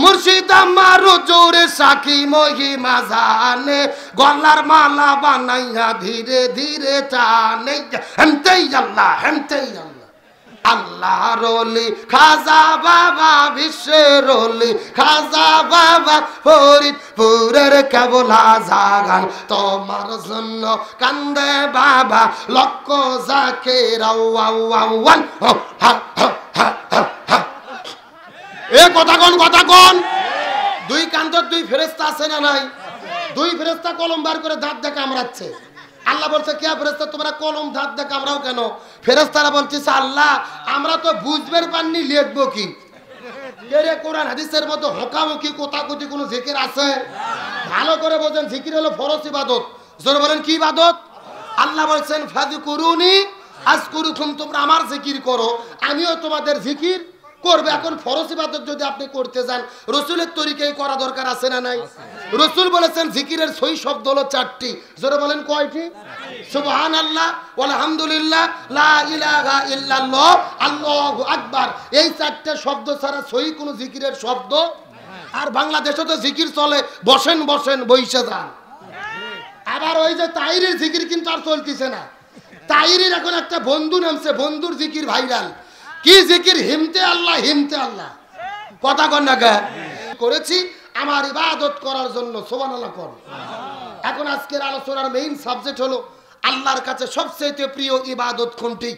মুর্শিদ আমার জোরে সাকি মহিমা জানে, গলার মালা বানাইয়া ধীরে ধীরে টানে। হেমতেই আল্লাহ, হেমতেই আল্লাহ। আল্লাহ রলি খাজা বাবা, বিশ্বের রলি খাজা বাবা, ফরিদপুরের কেবলা জাগান তোমার জন্য কান্দে বাবা, লক্ষ জাকের আওয়ান। এ কথা কোন, কথা কোন? দুই কান্তর দুই ফেরেশতা আছে না নাই? দুই ফেরেশতা কলম বার করে দাঁত দিয়ে কামড়াচ্ছে। আল্লাহ বলছে কে ফেরেশতা তোমরা কলম দাঁত দিয়ে কামড়াও কেন? ফেরেশতারা বলছে আল্লাহ আমরা তো বুঝবার পারিনি লিখবো কি। এরে কোরআন হাদিসের মধ্যে হকামুখি কোতাকুতি কোনো জিকির আছে? ভালো করে বোঝেন, জিকির হলো ফরজ ইবাদত। জোরে বলেন কি ইবাদত? আল্লাহ বলছেন ফাযকুরুনি আযকুরুকুম, তোমরা আমার জিকির করো আমিও তোমাদের জিকির করবে। এখন ফরজ ইবাদত যদি আপনি করতে যান রাসূলের তরিকায় করা দরকার আছে না নাই? রাসূল বলেছেন জিকিরের সহি শব্দ হলো 4টি। জোরে বলেন কয়টি? সুবহানাল্লাহ, আলহামদুলিল্লাহ, লা ইলাহা ইল্লাল্লাহ, আল্লাহু আকবার। এই 4টা শব্দ ছাড়া সহি কোনো জিকিরের শব্দ। আর বাংলাদেশে তো জিকির চলে বসেন বসেন বইসা যান। আবার ওই যে তাইরির জিকির কিন্তু আর চলতেছে না। তাইরির এখন একটা বন্ধু নামছে, বন্ধুর জিকির ভাইরাল। কি জিকির? হিমতে আল্লাহ, হিমতে আল্লাহ। কথা কন না কে? করেছি আমার ইবাদত করার জন্য, সুবহানাল্লাহ কর। এখন আজকের আলোচনার মেইন সাবজেক্ট হলো আল্লাহর কাছে সবচেয়ে প্রিয় ইবাদত কোনটি,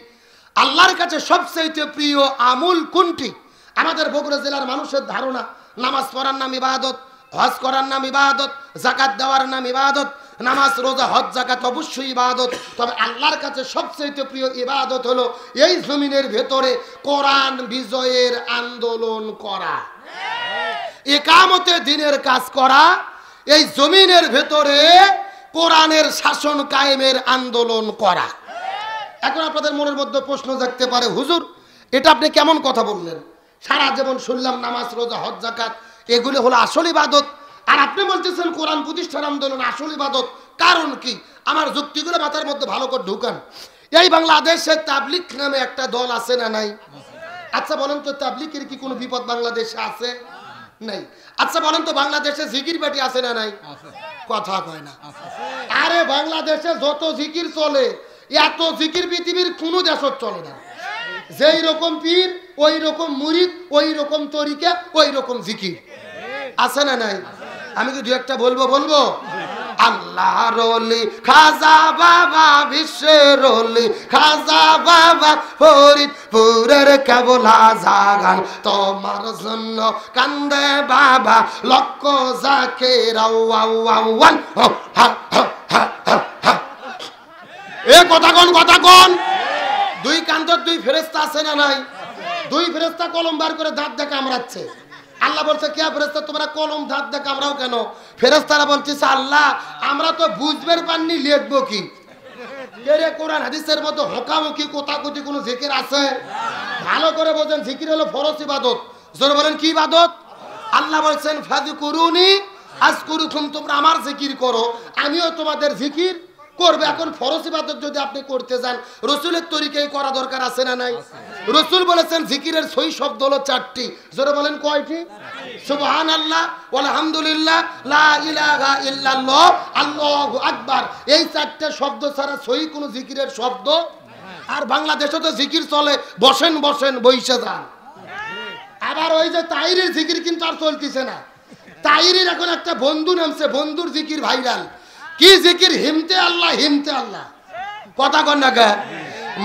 আল্লাহর কাছে সবচেয়ে প্রিয় আমল কোনটি। আমাদের বগুড়া জেলার মানুষের ধারণা নামাজ পড়ার নাম ইবাদত, হজ করার নাম ইবাদত, যাকাত দেওয়ার নাম ইবাদত। নামাজ রোজা হজ যাকাত অবশ্যই ইবাদত, তবে আল্লাহর কাছে সবচেয়ে প্রিয় ইবাদত হলো এই জমিনের ভেতরে কোরআন বিজয়ের আন্দোলন করা, ইকামতে দ্বীনের কাজ করা, এই জমিনের ভেতরে কোরআনের শাসন কায়েমের আন্দোলন করা। এখন আপনাদের মনের মধ্যে প্রশ্ন জাগতে পারে, হুজুর এটা আপনি কেমন কথা বললেন? সারা জীবন শুনলাম নামাজ রোজা হজ যাকাত এগুলো হলো আসল ইবাদত, আর আপনি বলতেছেন কোরআন প্রতিষ্ঠার আন্দোলন আসল ইবাদত, কারণ কি? আমার যুক্তিগুলো মাথার মধ্যে ভালো করে ঢুকান। এই বাংলাদেশে তাবলিগ নামে একটা দল আছে না নাই? আচ্ছা বলেন তো তাবলিগের কি কোনো বিপদ বাংলাদেশে আছে? নাই। আচ্ছা বলেন তো বাংলাদেশে জিকির পার্টি আছে না নাই? কথা কয় না। আরে বাংলাদেশে যত জিকির চলে এত জিকির পৃথিবীর কোনো দেশে চলে না। যেই রকম পীর ওই রকম মুরিদ, ওই রকম তরিকা, ওই রকম জিকির আছে না নাই? আমি কি দু একটা বলবো? আল্লাহ রলি খাজা বাবা, বিশ্বের রলি খাজা বাবা, ফরিদপুরের কেবলা জাগান তোমার জন্য কান্দে বাবা, লক্ষ জাকের আওয়ান। এ কথা কোন, কথা কোন? দুই কান্তর দুই ফেরেশতা আছে না নাই? দুই ফেরেশতা কলম বার করে দাঁত দিয়ে কামড়াচ্ছে। আল্লাহ বলছে কে ফেরেশতা তোমরা কলম দাঁত দিয়ে কামড়াও কেন? ফেরেশতারা বলছে আল্লাহ আমরা তো বুঝবার পারিনি লিখবো কি। এরে কোরআন হাদিসের মধ্যে হকামুখি কোতাকুতি কোনো জিকির আছে? ভালো করে বোঝেন, জিকির হলো ফরজ ইবাদত। জোরে বলেন কি ইবাদত? আল্লাহ বলছেন ফাযকুরুনি আযকুরুকুম, তোমরা আমার জিকির করো আমিও তোমাদের জিকির করবে। এখন ফরজ ইবাদত যদি আপনি করতে যান রাসূলের তরিকায় করা দরকার আছে না নাই? রাসূল বলেছেন জিকিরের সহি শব্দ হলো 4টি। জোরে বলেন কয়টি? সুবহানাল্লাহ, আলহামদুলিল্লাহ, লা ইলাহা ইল্লাল্লাহ, আল্লাহু আকবার। এই 4টা শব্দ ছাড়া সহি কোনো জিকিরের শব্দ। আর বাংলাদেশে তো জিকির চলে বসেন বসেন বইসা যান। আবার ওই যে তাইরির জিকির কিন্তু আর চলতেছে না। তাইরির এখন একটা বন্ধু নামছে, বন্ধুর জিকির ভাইরাল। কি জিকির? হিমতে আল্লাহ, হিমতে আল্লাহ। কথা কন না কে?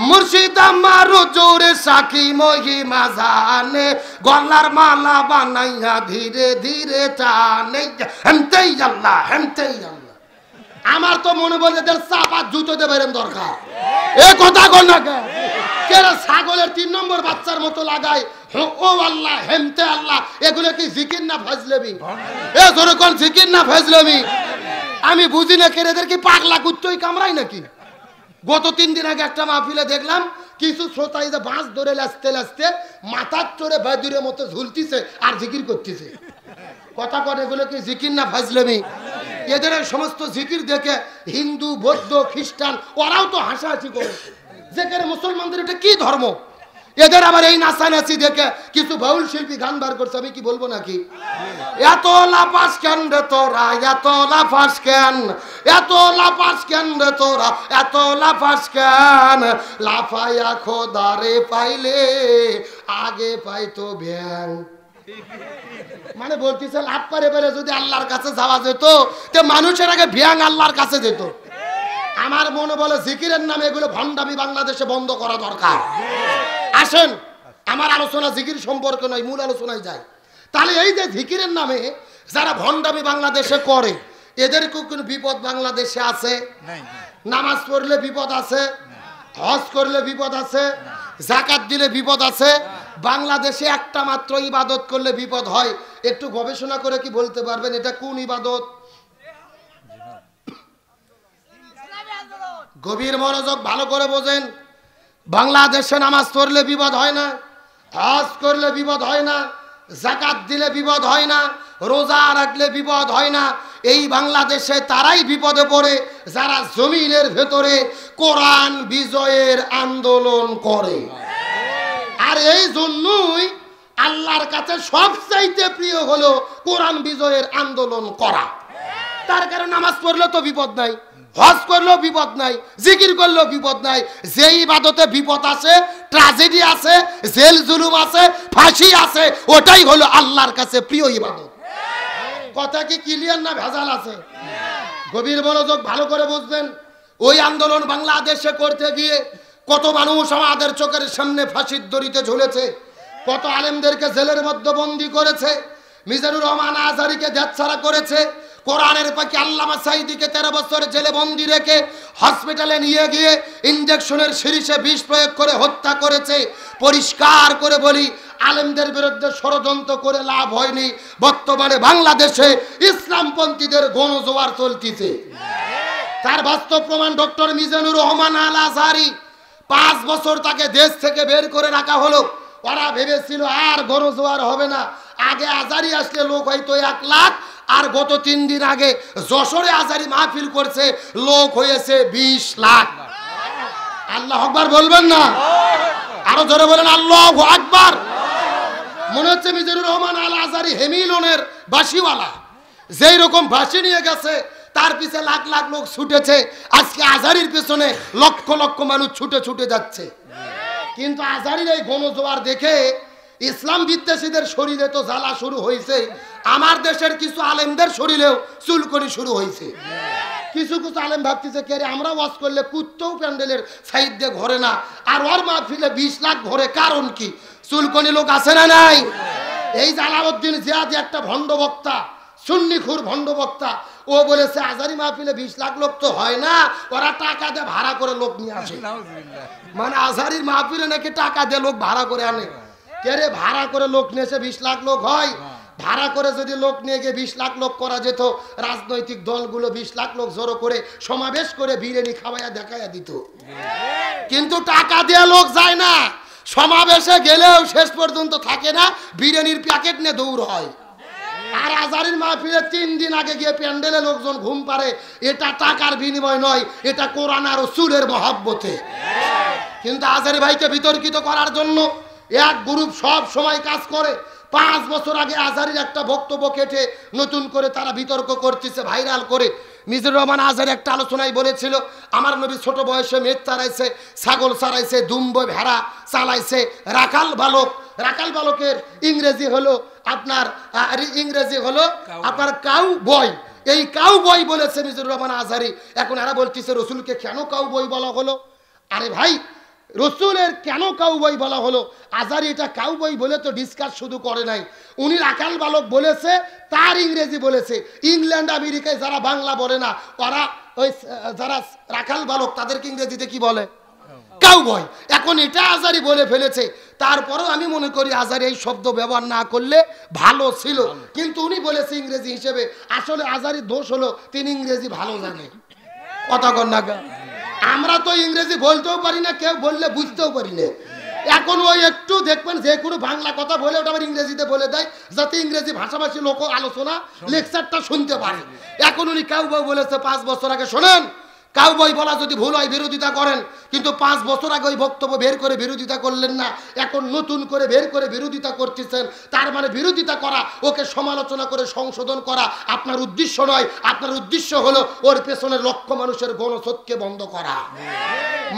মুর্শিদ আমার জোরে সাকি মহিমা জানে, গলার মালা বানাইয়া ধীরে ধীরে টানে। হেমতেই আল্লাহ, হেমতেই আল্লাহ। আমার তো মনে বলে এদের চাপা জুতো দেবেন দরকার। এ কথা কন না কে? কেরা ছাগলের 3 নম্বর বাচ্চার মতো লাগায় ও আল্লাহ, হেমতে আল্লাহ। এগুলো কি জিকির না ফাজলামি? এ জোরে কোন জিকির না ফাজলামি? আমি বুঝি না কেন এদের কি পাগলা কুত্তই কামড়াই নাকি? গত 3 দিন আগে একটা মাহফিলে দেখলাম কিছু শ্রোতা যে বাঁশ ধরে লাচতে লাচতে মাথার চড়ে বাদুরের মতো ঝুলতিছে আর জিকির করতেছে। কথা কয় এগুলো কি জিকির না ফাজলামি? এদের সমস্ত জিকির দেখে হিন্দু, বৌদ্ধ, খ্রিস্টান ওরাও তো হাসাহাসি করে। যেখানে মুসলমানদের এটা কি ধর্ম? এদের আবার এই নাচানাচি দেখে কিছু বাউল শিল্পী গান বার করছে, আমি কি বলবো নাকি? এত লাফাস কেন রে তোরা, এত লাফাস কেন, এত লাফাস কেন রে তোরা, এত লাফাস কেন, লাফাইয়া খোদারে পাইলে আগে পাইতো ব্যাং। মানে বলতেছে লাভ পারে পারে যদি আল্লাহর কাছে যাওয়া যেত তো মানুষের আগে ব্যাং আল্লাহর কাছে যেত। আমার মনে বলে জিকিরের নামে এগুলো ভণ্ডামি বাংলাদেশে বন্ধ করা দরকার। আসেন, আমার আলোচনা জিকির সম্পর্কে নয়, মূল আলোচনায় যায়। তাহলে এই যে জিকিরের নামে যারা ভণ্ডামি বাংলাদেশে করে, এদেরকেও কোনো বিপদ বাংলাদেশে আছে? নামাজ পড়লে বিপদ আছে, হজ করলে বিপদ আছে, যাকাত দিলে বিপদ আছে। বাংলাদেশে একটা মাত্র ইবাদত করলে বিপদ হয়। একটু গবেষণা করে কি বলতে পারবেন এটা কোন ইবাদত? গভীর মনোযোগ, ভালো করে বোঝেন। বাংলাদেশে নামাজ পড়লে বিপদ হয় না, হজ করলে বিপদ হয় না, যাকাত দিলে বিপদ হয় না, রোজা রাখলে বিপদ হয় না। এই বাংলাদেশে তারাই বিপদে পড়ে যারা জমিনের ভেতরে কোরআন বিজয়ের আন্দোলন করে। আর এই জন্যই আল্লাহর কাছে সবচাইতে প্রিয় হলো কোরআন বিজয়ের আন্দোলন করা। তার কারণ নামাজ পড়লে তো বিপদ নাই, হজ করলেও বিপদ নাই, জিকির করলেও বিপদ নাই। যেই ইবাদতে বিপদ আছে, ট্র্যাজেডি আছে, জেল জুলুম আছে, ফাঁসি আছে, ওটাই হলো আল্লাহর কাছে প্রিয় ইবাদত। কথা কি ক্লিয়ার না ভেজাল আছে? গভীর মনোযোগ, ভালো করে বুঝবেন। ওই আন্দোলন বাংলাদেশে করতে গিয়ে কত মানুষ আমাদের চোখের সামনে ফাঁসির দড়িতে ঝুলেছে, কত আলেমদেরকে জেলের মধ্যে বন্দী করেছে, মিজানুর রহমান আজহারীকে দেশছাড়া করেছে, কোরআনের পাখি আল্লামা সাঈদীকে 13 বছর জেলে বন্দী রেখে হসপিটালে নিয়ে গিয়ে ইনজেকশনের শিরিষে বিষ প্রয়োগ করে হত্যা করেছে। পরিষ্কার করে বলি, আলেমদের বিরুদ্ধে ষড়যন্ত্র করে লাভ হয়নি। বর্তমানে বাংলাদেশে ইসলামপন্থীদের গণজোয়ার চলতেছে। তার বাস্তব প্রমাণ ডক্টর মিজানুর রহমান আল আজহারী। 5 বছর তাকে দেশ থেকে বের করে রাখা হলো। ওরা ভেবেছিল আর গণজোয়ার হবে না। আগে আজহারী আসলে লোক হয়তো 1 লাখ, আর গত 3 দিন আগে যশোরে আজহারী মাহফিল করছে, লোক হয়েছে 20 লাখ। আল্লাহ আকবার বলবেন না? আরো জোরে বলেন আল্লাহু আকবার। মনে হচ্ছে মিজানুর রহমান আল আজহারী হেমিলনের বাঁশিওয়ালা, যেই রকম বাঁশি নিয়ে গেছে তার পিছে লাখ লাখ লোক ছুটেছে। আজকে আজহারীর পেছনে লক্ষ লক্ষ মানুষ ছুটে ছুটে যাচ্ছে। কিন্তু আজহারীর এই গণজোয়ার দেখে ইসলাম বিদ্বেষীদের শরীরে তো জ্বালা শুরু হয়েছে, আমার দেশের কিছু আলেমদের শরীরেও চুলকনি শুরু হয়েছে। কিছু কিছু আলেম ভাবতেছে কে রে, আমরা ওয়াজ করলে কুত্তেও প্যান্ডেলের সাইড দিয়ে ঘরে না, আর ওর মাহফিলে 20 লাখ ঘরে, কারণ কি? চুলকনি লোক আছে না নাই? এই জালাউদ্দিন জিয়াদি একটা ভণ্ড বক্তা, সুন্নিখুর ভণ্ড বক্তা, ও বলেছে আজহারী মাহফিলে 20 লাখ লোক তো হয় না, ওরা টাকা দিয়ে ভাড়া করে লোক নিয়ে আসে। মানে আজহারীর মাহফিলে নাকি টাকা দিয়ে লোক ভাড়া করে আনে। কে রে, ভাড়া করে লোক নিয়ে এসে 20 লাখ লোক হয়? ভাড়া করে যদি লোক নিয়ে গিয়ে 20 লাখ লোক করা যেত, রাজনৈতিক দলগুলো 20 লাখ লোক জড়ো করে সমাবেশ করে বিরিয়ানি খাওয়াইয়া দেখাইয়া দিত। কিন্তু টাকা দিয়ে লোক যায় না, সমাবেশে গেলেও শেষ পর্যন্ত থাকে না, বিরিয়ানির প্যাকেট নিয়ে দৌড় হয়। আর আজহারীর মাহফিলে 3 দিন আগে গিয়ে প্যান্ডেলে লোকজন ঘুম পারে, এটা টাকার বিনিময় নয়, এটা কোরআন আর রাসূলের মহব্বতে। কিন্তু আজহারী ভাইকে বিতর্কিত করার জন্য এক গ্রুপ সব সময় কাজ করে। 5 বছর আগে আজহারীর একটা বক্তব্য কেটে নতুন করে তারা বিতর্ক করতেছে, ভাইরাল করে। মিজানুর রহমান আজহারী একটা আলোচনায় বলেছিল, আমার নবী ছোট বয়সে মেঘ চালাইছে, ছাগল চালাইছে, দুম্ব ভেড়া চালাইছে, রাখাল বালক। রাখাল বালকের ইংরেজি হলো আপনার কাউ বয়। এই কাউ বয় বলেছে মিজানুর রহমান আজহারী। এখন এরা বলতেছে রসুলকে কেন কাউ বই বলা হলো? আরে ভাই, রসুলের কেন কাউবই বলা হলো? আজহারী এটা কাউবই বলে তো ডিসকাস শুধু করে নাই, উনি রাখাল বালক বলেছে, তার ইংরেজি বলেছে। ইংল্যান্ড আমেরিকায় যারা বাংলা বলে না, ওরা ওই যারা রাখাল বালক তাদেরকে ইংরেজিতে কি বলে? কাউবয়। এখন এটা আজহারী বলে ফেলেছে। তারপরেও আমি মনে করি আজহারী এই শব্দ ব্যবহার না করলে ভালো ছিল, কিন্তু উনি বলেছে ইংরেজি হিসেবে। আসলে আজহারীর দোষ হলো তিনি ইংরেজি ভালো জানে। কথা কন না? আমরা তো ইংরেজি বলতেও পারি না, কেউ বললে বুঝতেও পারি না। এখন ওই একটু দেখবেন যে কোনো বাংলা কথা বলে ওটা আবার ইংরেজিতে বলে দেয়, যাতে ইংরেজি ভাষাভাষী লোক আলোচনা লেকচারটা শুনতে পারে। এখন উনি কাউ বলেছে 5 বছর আগে। শোনেন, কাউবয় বলা যদি ভুল হয় বিরোধিতা করেন, কিন্তু 5 বছর আগে ওই বক্তব্য বের করে বিরোধিতা করলেন না, এখন নতুন করে বের করে বিরোধিতা করতেছেন। তার মানে বিরোধিতা করা, ওকে সমালোচনা করে সংশোধন করা আপনার উদ্দেশ্য নয়। আপনার উদ্দেশ্য হলো ওর পেছনের লক্ষ মানুষের গণস্রোতকে বন্ধ করা।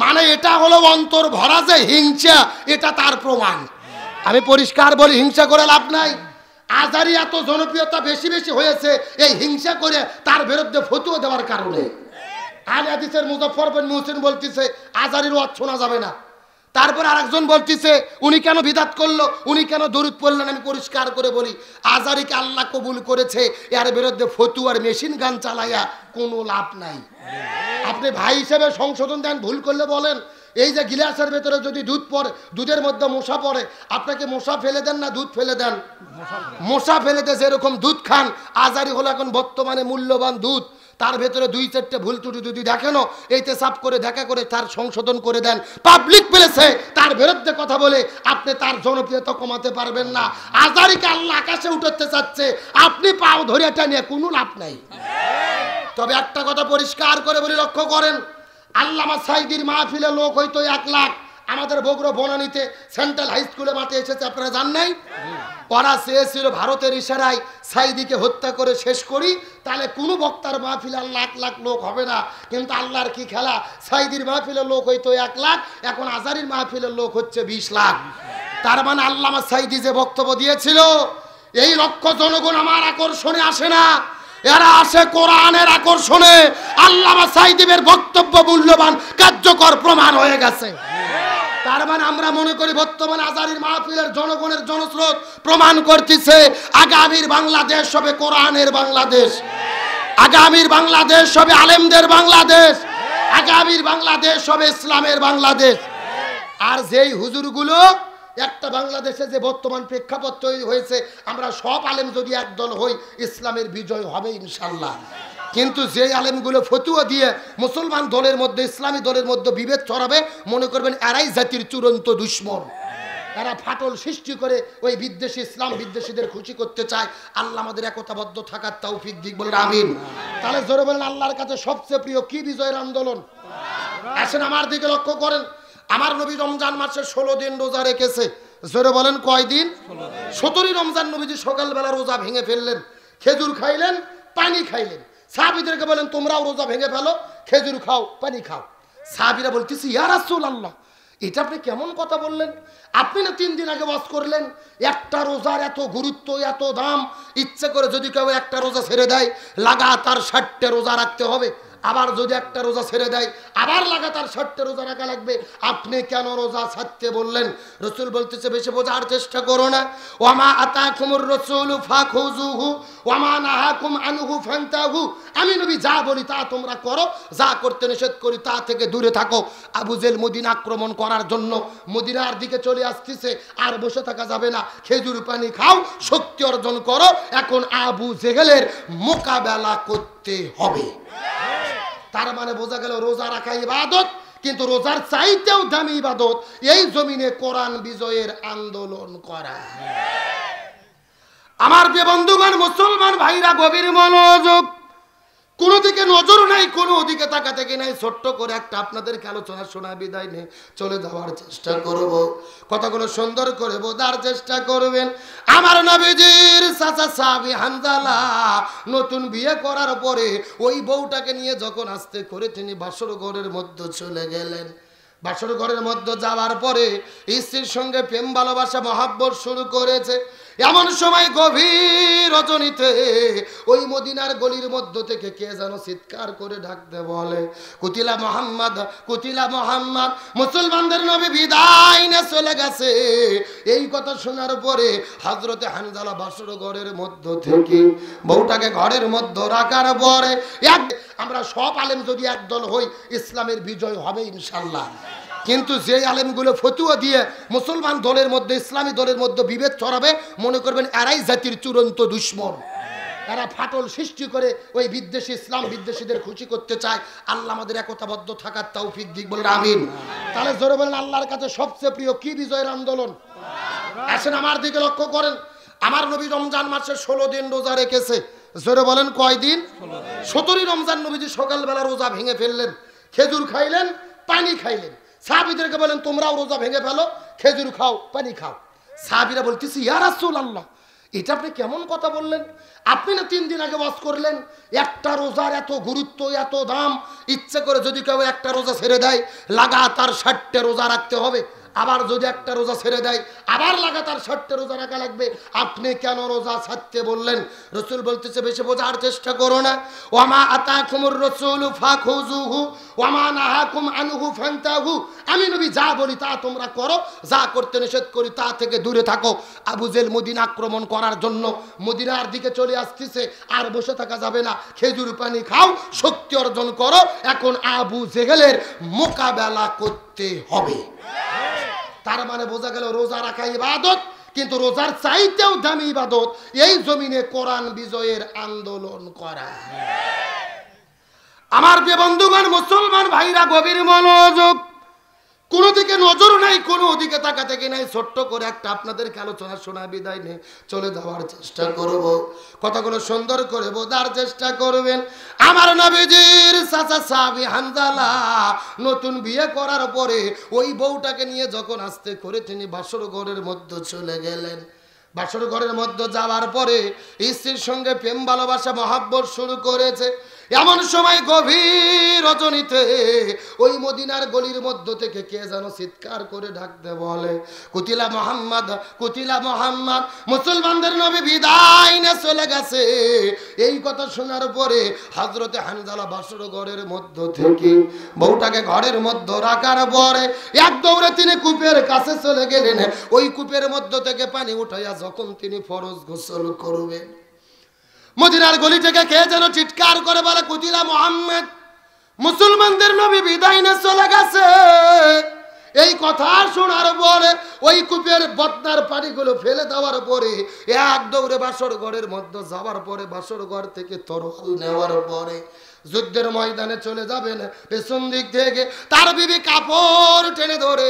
মানে এটা হলো অন্তর ভরা যে হিংসা, এটা তার প্রমাণ। আমি পরিষ্কার বলি, হিংসা করে লাভ নাই। আজারি এত জনপ্রিয়তা বেশি বেশি হয়েছে এই হিংসা করে তার বিরুদ্ধে ফতোয়া দেওয়ার কারণে। আলে হাদিসের মুজফফর বিন মুহসিন বলতেছে আজারির ওয়াজ শোনা যাবে না। তারপর আরেকজন বলতেছে উনি কেন বিদআত করলো, উনি কেন দরুদ পড়লেন। আমি পরিষ্কার করে বলি, আজারিকে আল্লাহ কবুল করেছে, এর বিরুদ্ধে ফতোয়ার মেশিন গান চালাইয়া কোনো লাভ নাই। আপনি ভাই হিসেবে সংশোধন দেন, ভুল করলে বলেন। এই যে গিলাসের ভেতরে যদি দুধ পড়ে, দুধের মধ্যে মশা পড়ে, আপনাকে মশা ফেলে দেন না দুধ ফেলে দেন? মশা ফেলে দেন। যেরকম দুধ খান, আজারি হলো এখন বর্তমানে মূল্যবান দুধ, তার ভেতরে 2-4টে ভুল ত্রুটি যদি দেখেন, এইতে সাফ করে দেখা করে তার সংশোধন করে দেন। পাবলিক প্লেসে তার বিরুদ্ধে কথা বলে আপনি তার জনপ্রিয়তা কমাতে পারবেন না। আজারিকে আল্লাহ আকাশে উঠাতে চাচ্ছে, আপনি পাও ধরে এটা নিয়ে কোনো লাভ নাই। তবে একটা কথা পরিষ্কার করে বলি, লক্ষ্য করেন, আল্লামা সাঈদীর মাহফিলে লোক হয়তো 1 লাখ আমাদের বগুড়া বনানীতে সেন্ট্রাল হাই স্কুলে মাঠে এসেছে, আপনারা জান নাই? ওরা চেয়েছিল ভারতের ইশারায় সাঈদীকে হত্যা করে শেষ করি, তাহলে কোনো বক্তার মাহফিলে 1 লাখ লোক হবে না। কিন্তু আল্লাহর কি খেলা, সাঈদীর মাহফিলের লোক হয়তো 1 লাখ, এখন আজারির মাহফিলের লোক হচ্ছে 20 লাখ। তার মানে আল্লামা সাঈদী যে বক্তব্য দিয়েছিল, এই লক্ষ জনগণ আমার আকর্ষণে আসে না, এরা আসে কোরআনের আকর্ষণে। আল্লামা সাঈদীর বক্তব্য মূল্যবান, কার্যকর প্রমাণ হয়ে গেছে। তার মানে আমরা মনে করি বর্তমানে আজারির মাহফিলের জনগণের জনস্রোত প্রমাণ করতেছে আগামীর বাংলাদেশ হবে কোরআনের বাংলাদেশ, আগামীর বাংলাদেশ হবে আলেমদের বাংলাদেশ, আগামীর বাংলাদেশ হবে ইসলামের বাংলাদেশ। আর যেই হুজুরগুলো একটা বাংলাদেশে যে বর্তমান প্রেক্ষাপট তৈরি হয়েছে, আমরা সব আলেম যদি একদল হই, ইসলামের বিজয় হবে ইনশাল্লাহ। কিন্তু যে আলেমগুলো ফতোয়া দিয়ে মুসলমান দলের মধ্যে, ইসলামী দলের মধ্যে বিভেদ ছড়াবে, মনে করবেন এরাই জাতির চূড়ান্ত দুশ্মন। এরা ফাটল সৃষ্টি করে ওই বিদ্বেষী, ইসলাম বিদ্বেষীদের খুশি করতে চায়। আল্লাহ আমাদের একতাবদ্ধ থাকার তৌফিক দিক, বলেন আমিন। তাহলে জোরে বলেন, আল্লাহর কাছে সবচেয়ে প্রিয় কি বিজয়ের আন্দোলন? আসেন আমার দিকে লক্ষ্য করেন। আমার নবী রমজান মাসে 16 দিন রোজা রেখেছে। জোরে বলেন কয় দিন? 17ই রমজান নবীজি সকালবেলা রোজা ভেঙে ফেললেন, খেজুর খাইলেন, পানি খাইলেন। সাহাবীদেরকে বলেন তোমরাও রোজা ভেঙে ফেলো, খেজুর খাও, পানি খাও। সাহাবীরা বলতেছে ইয়া রাসূলুল্লাহ, এটা আপনি কেমন কথা বললেন? আপনি না 3 দিন আগে ওয়াজ করলেন একটা রোজার এত গুরুত্ব, এত দাম, ইচ্ছে করে যদি কেউ একটা রোজা ছেড়ে দেয় লাগাতার 60টা রোজা রাখতে হবে, আবার যদি একটা রোজা ছেড়ে দেয় আবার লাগাতার 60টা রোজা রাখা লাগবে। আপনি কেন রোজা ছাড়তে বললেন? রাসূল বলতেছে বেশি বোঝার চেষ্টা করো না। ওয়ামা আতাকুমুর রাসূলু ফাখুযুহু ওয়ামা নাহাকুম আনহু ফান্তাহু। আমি নবী যা বলি তা তোমরা করো, যা করতে নিষেধ করি তা থেকে দূরে থাকো। আবু জেহেল মদিনা আক্রমণ করার জন্য মদিনার দিকে চলে আসতেছে, আর বসে থাকা যাবে না, খেজুর পানি খাও, শক্তি অর্জন করো। এখন আবু জেহেলের মোকাবেলা করতে হবে। তার মানে বোঝা গেল রোজা রাখা ইবাদত, কিন্তু রোজার চাইতেও দামি ইবাদত এই জমিনে কোরআন বিজয়ের আন্দোলন করা। আমার যে বন্ধুগণ মুসলমান ভাইরা, গভীর মনোযোগ, কোনো দিকে নজর নাই, কোনো দিকে তাকা থেকে নাই। ছোট্ট করে একটা আপনাদেরকে আলোচনা শোনা বিদায় নিয়ে চলে যাওয়ার চেষ্টা করব। কথাগুলো সুন্দর করে বোঝার চেষ্টা করবেন। আমার নবীজির চাচা সাহাবী হানজালা নতুন বিয়ে করার পরে ওই বউটাকে নিয়ে যখন আস্তে করে তিনি বাসর ঘরের মধ্যে চলে গেলেন, বাসর ঘরের মধ্যে যাওয়ার পরে স্ত্রীর সঙ্গে প্রেম ভালোবাসা মহাব্বত শুরু করেছে। এমন সময় গভীর রজনীতে ওই মদিনার গলির মধ্য থেকে কে যেন চিৎকার করে ডাকতে বলে, কুতিলা মোহাম্মদ, কুতিলা মোহাম্মদ, মুসলমানদের নবী বিদায় নিয়ে চলে গেছে। এই কথা শোনার পরে হযরতে হানজালা বাসর ঘরের মধ্য থেকে বউটাকে ঘরের মধ্যে রাখার পরে আমরা সব আলেম যদি একদল হই, ইসলামের বিজয় হবে ইনশাল্লাহ। কিন্তু যে আলেমগুলো ফতোয়া দিয়ে মুসলমান দলের মধ্যে, ইসলামী দলের মধ্যে বিভেদ ছড়াবে, মনে করবেন এরাই জাতির চূড়ান্ত দুশ্মন। এরা ফাটল সৃষ্টি করে ওই বিদ্বেষী, ইসলাম বিদ্বেষীদের খুশি করতে চায়। আল্লাহ আমাদের একতাবদ্ধ থাকার তৌফিক দিক, বলেন আমিন। তাহলে জোরে বলেন, আল্লাহর কাছে সবচেয়ে প্রিয় কি বিজয়ের আন্দোলন? আসেন আমার দিকে লক্ষ্য করেন। আমার নবী রমজান মাসে 16 দিন রোজা রেখেছে। জোরে বলেন কয় দিন? 17 রমজান নবীজি সকালবেলা রোজা ভেঙে ফেললেন, খেজুর খাইলেন, পানি খাইলেন। সাহাবীদেরকে বলেন তোমরাও রোজা ভেঙে ফেলো, খেজুর খাও, পানি খাও। সাহাবীরা বলতেছে ইয়া রাসূলুল্লাহ, এটা আপনি কেমন কথা বললেন? আপনি না 3 দিন আগে ওয়াজ করলেন একটা রোজার এত গুরুত্ব, এত দাম, ইচ্ছে করে যদি কেউ একটা রোজা ছেড়ে দেয় লাগাতার 60টা রোজা রাখতে হবে, আবার যদি একটা রোজা ছেড়ে দেয় আবার লাগাতার 60টা রোজা রাখা লাগবে, আপনি কেন রোজা ছাড়তে বললেন? রাসূল বলতেছে বেশি বোঝার চেষ্টা করো না। ওয়ামা আতাকুমুর রাসূলু ফাখুযুহু ওয়ামা নাহাকুম আনহু ফান্তাহু, আমি নবী যা বলি তা তোমরা করো, যা করতে নিষেধ করি তা থেকে দূরে থাকো। আবু জেল মদিনা আক্রমণ করার জন্য মদিনার দিকে চলে আসতেছে, আর বসে থাকা যাবে না, খেজুর পানি খাও, শক্তি অর্জন করো, এখন আবু জেহেলের মোকাবেলা করতে হবে। তার মানে বোঝা গেল রোজা রাখা ইবাদত, কিন্তু রোজার চাইতেও দামি ইবাদত এই জমিনে কোরআন বিজয়ের আন্দোলন করা। আমার প্রিয় বন্ধুগণ, মুসলমান ভাইরা গভীর মনোযোগ, কোনো দিকে নজর নাই, কোনো দিকে তাকা থেকে নাই। ছোট্ট করে একটা আপনাদেরকে আলোচনা শোনা বিদায় নিয়ে চলে যাওয়ার চেষ্টা করব, কথাগুলো সুন্দর করে বোঝার চেষ্টা করবেন। আমার নবীজির চাচা সাহাবী হানজালা নতুন বিয়ে করার পরে ওই বউটাকে নিয়ে যখন আস্তে করে তিনি বাসর ঘরের মধ্যে চলে গেলেন, বাসর ঘরের মধ্যে যাওয়ার পরে স্ত্রীর সঙ্গে প্রেম ভালোবাসা মহাব্বত শুরু করেছে। এমন সময় গভীর রজনীতে ওই মদিনার গলির মধ্য থেকে কে যেন চিৎকার করে ডাকতে বলে কুতিলা মোহাম্মদ, কুতিলা মোহাম্মদ, মুসলমানদের নবী বিদায় নিয়ে চলে গেছে। এই কথা শোনার পরে হযরতে হানজালা বাসর ঘরের মধ্য থেকে বউটাকে ঘরের মধ্যে রাখার পরে এক দৌড়ে তিনি কূপের কাছে চলে গেলেন। ওই কূপের মধ্য থেকে পানি উঠাইয়া যখন তিনি ফরজ গোসল করবেন, মদিনার গলি থেকে কে যেন চিৎকার করে বলে কুতিলা মুহাম্মদ, মুসলমানদের নবী বিদায় নিয়ে চলে গেছে। এই কথা শোনার পরে ওই কূপের বদনার পানিগুলো ফেলে দেওয়ার পরে এক দৌড়ে বাসর ঘরের মধ্যে যাওয়ার পরে বাসর ঘর থেকে তরোয়াল নেওয়ার পরে যুদ্ধের ময়দানে চলে যাবেন। পেছন দিক থেকে তার বিবি কাপড় টেনে ধরে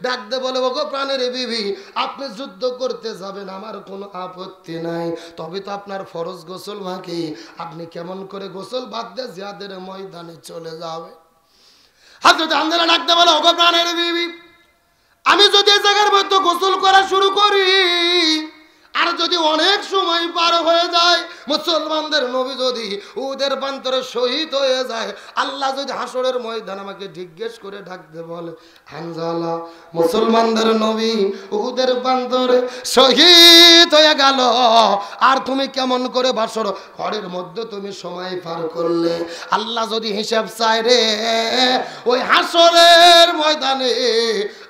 ডাকতে বলে ওগো প্রাণের বিবি, আপনি যুদ্ধ করতে যাবেন আমার কোনো আপত্তি নাই, তবে তো আপনার ফরজ গোসল বাকি, আপনি কেমন করে গোসল বাদ দিয়ে জিহাদের ময়দানে চলে যাবে? হযরত হানজালা ডাকতে বলে ওগো প্রাণের বিবি, আমি যদি এই জায়গার মধ্যে গোসল করা শুরু করি আর যদি অনেক সময় পার হয়ে যায়, মুসলমানদের নবী যদি উহুদের প্রান্তরে শহীদ হয়ে যায়, আল্লাহ যদি হাসরের ময়দান আমাকে জিজ্ঞেস করে ডাকতে বলে হানজালা, মুসলমানদের নবী উহুদের প্রান্তরে শহীদ হয়ে গেল, আর তুমি কেমন করে বাসর ঘরের মধ্যে তুমি সময় পার করলে? আল্লাহ যদি হিসাব চায় রে, ওই হাসরের ময়দানে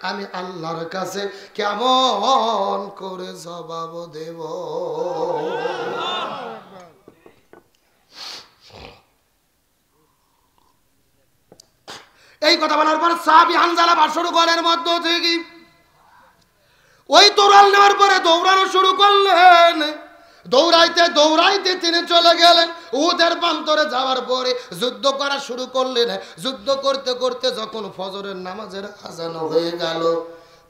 আমি আল্লাহর কাছে কেমন করে জবাব দেব? এই কথা বলার পর সাহাবী হানজালা বাসর ঘরের মধ্যে থেকে ওই তরোয়াল নেওয়ার পরে দৌড়ানো শুরু করলেন। দৌড়াইতে দৌড়াইতে তিনি চলে গেলেন উহুদের প্রান্তরে যাওয়ার পরে যুদ্ধ করা শুরু করলেন। যুদ্ধ করতে করতে যখন ফজরের নামাজের আযান হয়ে গেল,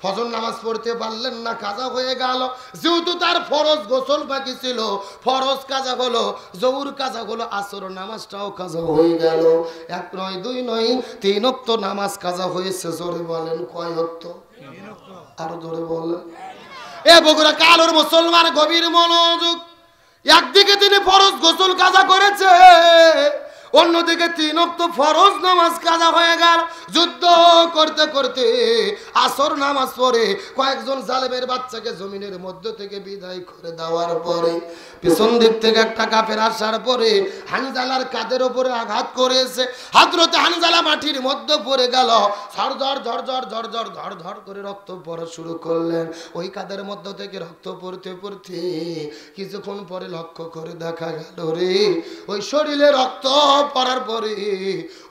ফজর নামাজ পড়তে পারলেন না, কাজা হয়ে গেল। যেহেতু তার ফরজ গোসল বাকি ছিল, ফরজ কাজা হলো, জোহর কাজা হলো, আসর নামাজটাও কাজা হয়ে গেল। এক নয়, দুই নয়, 3 ওয়াক্ত নামাজ কাজা হয়েছে। জোরে বলেন কয় ওয়াক্ত? আরো জোরে বলেন। এ বগুড়া কালোর মুসলমান গভীর মনোযোগ, একদিকে তিনি ফরজ গোসল কাজা করেছে, অন্যদিকে 3 ওয়াক্ত ফরজ নামাজ কাজা হয়ে গেল। যুদ্ধ করতে করতে আসর নামাজ পড়ে কয়েকজন জালেমের বাচ্চাকে জমিনের মধ্য থেকে বিদায় করে দেওয়ার পরে পিছন দিক থেকে একটা কাফের আসার পরে হানজালার কাঁধের উপরে আঘাত করেছে। হযরত হানজালা মাটির মধ্যে পড়ে গেল। ঝরঝর ঝরঝর ঝরঝর ধর করে রক্ত পড়া শুরু করলেন। ওই কাঁধের মধ্য থেকে রক্ত পড়তে পড়তে কিছুক্ষণ পরে লক্ষ্য করে দেখা গেল রে, ওই শরীরে রক্ত পড়ার পরে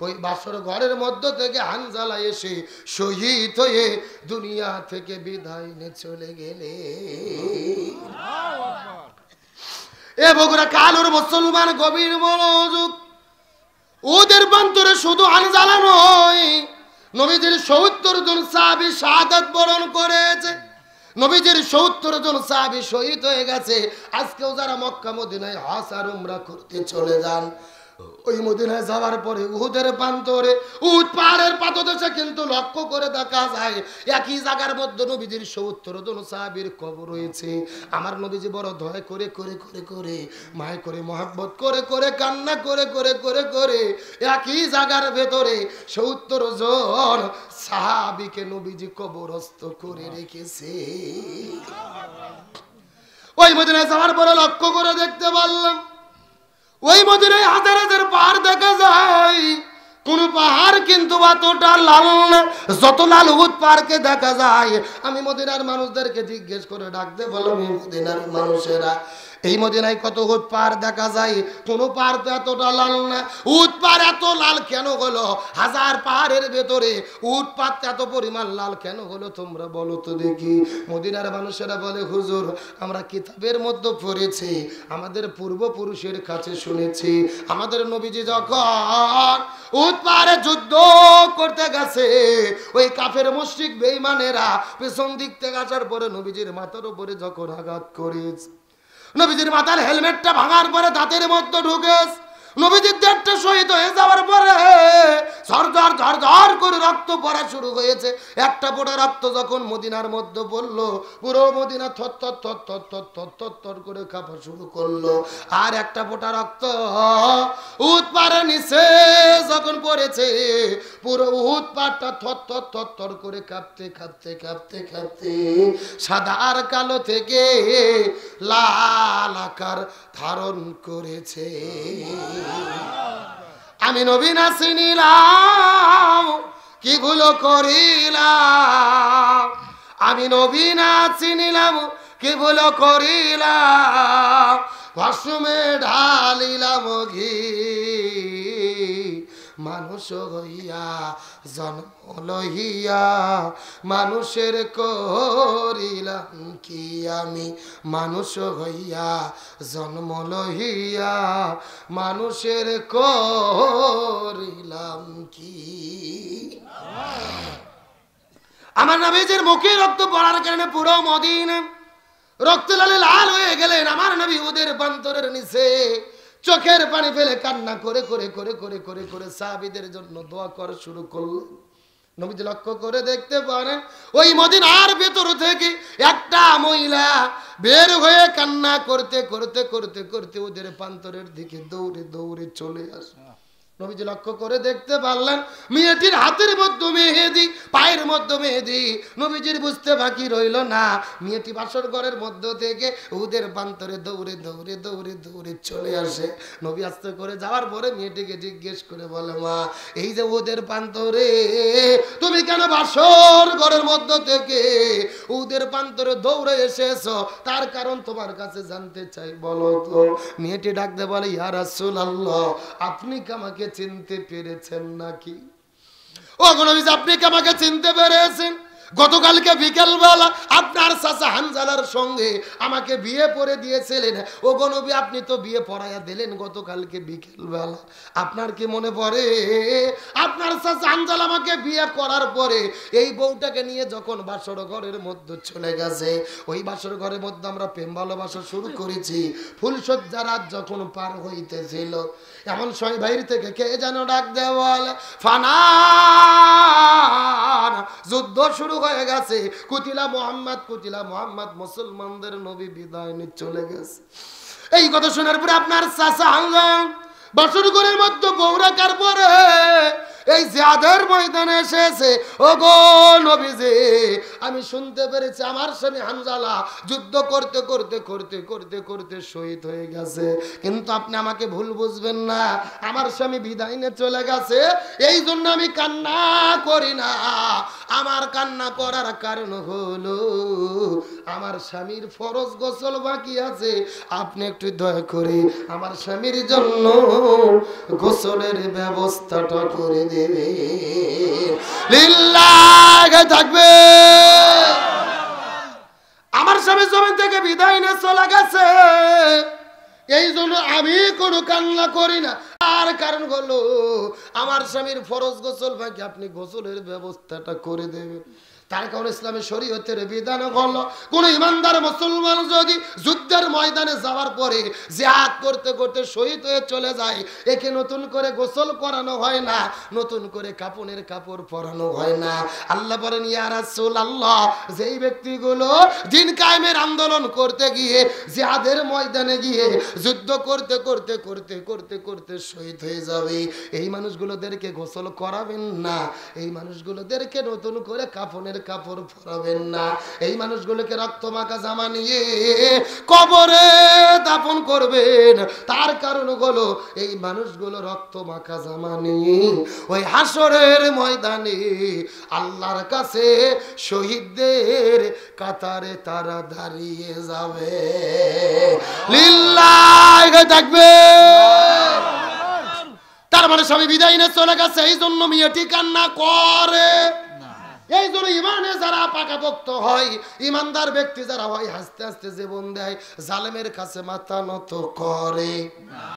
ওই বাসর ঘরের মধ্য থেকে হানজালা এসে শহীদ হয়ে দুনিয়া থেকে বিদায় নিয়ে চলে গেলে। এ বগুড়া কালোর মুসলমান গভীর মনোযোগ, ওদের প্রান্তরে শুধু হানজালা নয়, নবীজির ৭০ জন সাহাবী শাহাদাত বরণ করেছে। নবীজির ৭০ জন সাহাবী শহীদ হয়ে গেছে। আজকেও যারা মক্কা মদিনায় হজ আর উমরা করতে চলে যান, ওই মদিনায় যাওয়ার পরে উহুদের প্রান্তরে উহুদ পাহাড়ের পাদদেশে কিন্তু লক্ষ্য করে দেখা যায় একই জায়গার মধ্যে নবীজির ৭০ জন সাহাবীর কবর রয়েছে। আমার নবীজি বড় দয়া করে করে করে করে মায় করে মহব্বত করে করে কান্না করে করে করে করে একই জায়গার ভেতরে ৭০ জন সাহাবীকে নবীজি কবরস্থ করে রেখেছে। ওই মদিনায় যাওয়ার পরে লক্ষ্য করে দেখতে পারলাম ওই মদিনায় হাজার হাজার পাহাড় দেখা যায়, কোন পাহাড় কিন্তু এতটা লাল না যত লাল উহুদ পাহাড়কে দেখা যায়। আমি মদিনার মানুষদেরকে জিজ্ঞেস করে ডাকতে বললাম, মদিনার মানুষেরা এই মদিনায় কত উহুদ পাহাড় দেখা যায়, কোন পাহাড় তো এতটা লাল না, উহুদ পাহাড় এত লাল কেন হলো? হাজার পাহাড়ের ভেতরে উহুদ পাহাড় এত পরিমাণ লাল কেন হলো তোমরা বলো তো দেখি। মদিনার মানুষেরা বলে, হুজুর আমরা কিতাবের মধ্যে পড়েছি, আমাদের পূর্বপুরুষের কাছে শুনেছি, আমাদের নবীজি যখন উহুদ পাহাড়ে যুদ্ধ করতে গেছে ওই কাফের মুশরিক বেঈমানেরা পেছন দিক থেকে আসার পরে নবীজির মাথার উপরে যখন আঘাত করেছে, নবীজির মাথার হেলমেটটা ভাঙার পরে দাঁতের মধ্যে ঢুকেছে, নবীজির দেহটা শহীদ হয়ে যাওয়ার পরে ঝরঝর ঝরঝর করে রক্ত পড়া শুরু হয়েছে। একটা ফোঁটা রক্ত যখন মদিনার মধ্যে পড়লো, পুরো মদিনা থর থর থর থর থর থর থর থর করে কাঁপা শুরু করলো। আর একটা ফোঁটা রক্ত উহুদ পাহাড়ের নিচে যখন পড়েছে, পুরো উহুদ পাহাড়টা থর থর থর থর করে কাঁপতে কাঁপতে কাঁপতে কাঁপতে সাদা আর কালো থেকে লাল আকার ধারণ করেছে। আমি নবী না চিনিলাম কি ভুল করিলাম, আমি নবী না চিনিলাম কি ভুল করিলাম, ভাসুমে ঢালিলাম ঘি, মানুষ হইয়া জন্ম লইয়া মানুষের করিলাম কি, আমি মানুষ হইয়া জন্ম লইয়া মানুষের করিলাম কি। আমার নবীজির মুখে রক্ত পড়ার কারণে পুরো মদিনা রক্ত লালে লাল হয়ে গেলেন। আমার নবী ওদের প্রান্তরের নিচে চোখের পানি ফেলে কান্না করে করে করে করে করে করে সাহাবীদের জন্য দোয়া করা শুরু করলেন। নবীজি লক্ষ্য করে দেখতে পারেন ওই মদিনার ভেতর থেকে একটা মহিলা বের হয়ে কান্না করতে করতে করতে করতে ওদের প্রান্তরের দিকে দৌড়ে দৌড়ে চলে আসে। নবীজি লক্ষ্য করে দেখতে পারলেন মেয়েটির হাতের মধ্যে মেহেদি, পায়ের মধ্যে মেহেদি। নবীজির বুঝতে বাকি রইল না, মেয়েটি বাসর ঘরের মধ্য থেকে ওদের প্রান্তরে দৌড়ে দৌড়ে দৌড়ে দৌড়ে চলে আসে। নবী আস্তে করে যাওয়ার পরে মেয়েটিকে জিজ্ঞেস করে বলে, মা এই যে ওদের প্রান্তরে তুমি কেন বাসর ঘরের মধ্য থেকে ওদের প্রান্তরে দৌড়ে এসেছো, তার কারণ তোমার কাছে জানতে চাই, বলো তো। মেয়েটি ডাকতে বলে, ইয়া রাসূলুল্লাহ আপনি কি আমাকে চিনতে পেরেছেন নাকি? ও নবী আপনি কি আমাকে চিনতে পেরেছেন? গতকালকে বিকেলবেলা আপনার চাচা হানজালার সঙ্গে আমাকে বিয়ে পড়ে দিয়েছিলেন। ও গো নবী আপনি তো বিয়ে পড়াইয়া দিলেন গতকালকে বিকেলবেলা, আপনার কি মনে পড়ে আপনার চাচা হানজালা আমাকে বিয়ে করার পরে এই বউটাকে নিয়ে যখন বাসর ঘরের মধ্যে চলে গেছে, ওই বাসর ঘরের মধ্যে আমরা প্রেম ভালোবাসা শুরু করেছি। ফুলসজ্জা রাত যখন পার হইতেছিল এমন সময় বাইরে থেকে কে যেন ডাক দেওয়াল, ফানা যুদ্ধ শুরু হয়ে গেছে, কুতিলা মোহাম্মদ মুসলমানদের নবী বিদায় নিয়ে চলে গেছে। এই কথা শোনার পরে আপনার চাচা হানজালা বাসর ঘরের মধ্যে বউ রাখার পরে এই জিহাদের ময়দানে এসেছে। ও গো নবীজি আমি শুনতে পেরেছি আমার স্বামী হানজালা যুদ্ধ করতে করতে করতে করতে করতে শহীদ হয়ে গেছে, কিন্তু আপনি আমাকে ভুল বুঝবেন না, আমার স্বামী বিদায় নিয়ে চলে গেছে, এই জন্য আমি কান্না করি না। আমার কান্না করার কারণ হলো আমার স্বামীর ফরজ গোসল বাকি আছে, আপনি একটু দয়া করে আমার স্বামীর জন্য গোসলের ব্যবস্থাটা করে দেবে। লিল্লাহ থাকবে। আমার স্বামী জমিন থেকে বিদায় নিয়ে চলে গেছে, এই জন্য আমি কোনো কান্না করি না। আর কারণ হলো আমার স্বামীর ফরজ গোসল বাকি, আপনি গোসলের ব্যবস্থাটা করে দেবেন। তার কারণে ইসলামের শরীয়তের বিধান হলো কোন ইমানদার মুসলমান যদি যুদ্ধের ময়দানে যাওয়ার পরে জিহাদ করতে করতে শহীদ হয়ে চলে যায়, একে নতুন করে গোসল করানো হয় না, নতুন করে কাফনের কাপড় পরানো হয় না। আল্লাহ বলেন ইয়া রাসূলুল্লাহ, যেই ব্যক্তিগুলো দিন কায়েমের আন্দোলন করতে গিয়ে জিহাদের ময়দানে গিয়ে যুদ্ধ করতে করতে করতে করতে করতে শহীদ হয়ে যাবে, এই মানুষগুলোদেরকে গোসল করাবেন না, এই মানুষগুলোদেরকে নতুন করে কাফনের কাপড় পরাবেন না, এই মানুষগুলোকে রক্তমাখা জামা নিয়ে কবরে দাফন করবেন। তার কারণ হলো এই মানুষগুলো রক্তমাখা জামা নিয়ে ওই হাসরের ময়দানে আল্লাহর কাছে শহীদদের কাতারে তারা দাঁড়িয়ে যাবে। লিল্লাহি তাকবীর। তার মানে সবাই বিদায় নিয়ে চলে গেছে, এই জন্য মেয়েটি কান্না করে। এই জন্য ইমানে যারা পাকাপোক্ত হয়, ইমানদার ব্যক্তি যারা হয়, হাসতে হাসতে জীবন দেয়, জালেমের কাছে মাথা নত করে।